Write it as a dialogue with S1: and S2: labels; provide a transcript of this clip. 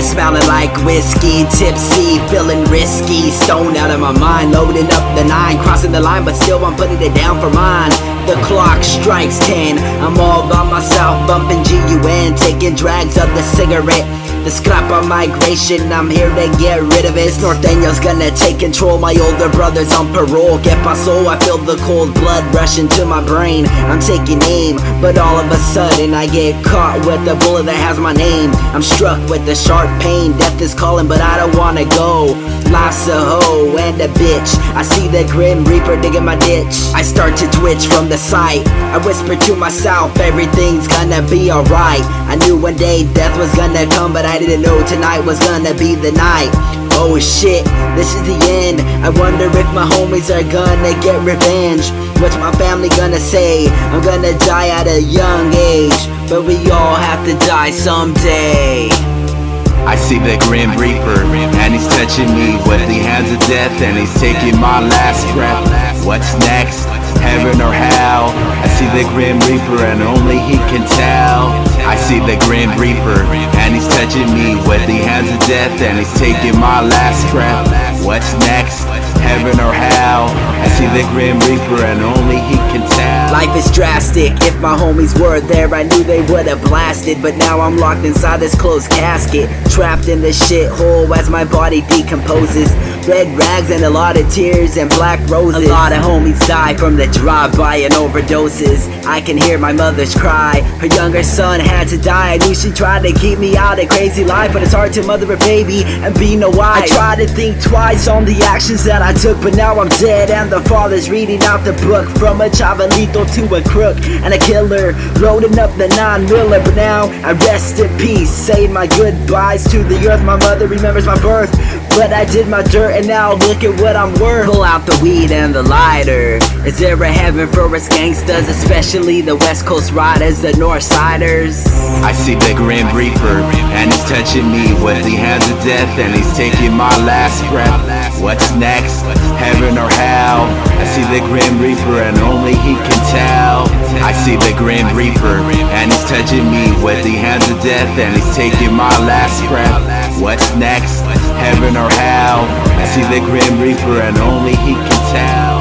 S1: breath smelling like whiskey. Tipsy, feeling risky, stoned out of my mind. Loading up the 9, crossing the line, but still I'm putting it down for mine. The clock strikes 10, I'm all by myself, bumping GUN, taking drags of the cigarette. The scrap on migration, I'm here to get rid of it. Norteño's gonna take control, my older brother's on parole. Que paso, I feel the cold blood rushing to my brain. I'm taking aim, but all of a sudden I get caught with a bullet that has my name. I'm struck with the sharp pain, death is calling but I don't wanna go. Life's a hoe and a bitch, I see the grim reaper digging my ditch. I start to twitch from the sight, I whisper to myself, everything's gonna be alright. I knew one day death was gonna come, but I didn't know tonight was gonna be the night. Oh shit, this is the end. I wonder if my homies are gonna get revenge. What's my family gonna say? I'm gonna die at a young age, but we all have to die someday.
S2: I see the Grim Reaper, and he's touching me with the hands of death, and he's taking my last breath. What's next? Heaven or hell? I see the Grim Reaper, and only he can tell. I see the Grim Reaper, and he's touching me with the hands of death, and he's taking my last breath. What's next? Heaven or hell? I see the Grim Reaper, and only he can tell.
S1: Life is drastic, if my homies were there I knew they would've blasted. But now I'm locked inside this closed casket, trapped in this shithole as my body decomposes. Red rags and a lot of tears and black roses. A lot of homies die from the drive-by and overdoses. I can hear my mother's cry, her younger son had to die. I knew she tried to keep me out of crazy life, but it's hard to mother a baby and be no wife. I tried to think twice on the actions that I took, but now I'm dead and the father's reading out the book. From a chavalito to a crook and a killer, loading up the 9mm. But now I rest in peace, saying my goodbyes to the earth. My mother remembers my birth, but I did my dirt, and now look at what I'm worth. Pull out the weed and the lighter. Is there a heaven for us gangsters, especially the West Coast riders, the North Siders?
S2: I see the Grim Reaper, and he's touching me with the hands of death, and he's taking my last breath. What's next? Heaven or hell? I see the Grim Reaper, and only he can tell. I see the Grim Reaper, and he's touching me with the hands of death, and he's taking my last breath. What's next? Heaven or hell? I see the Grim Reaper, and only he can tell.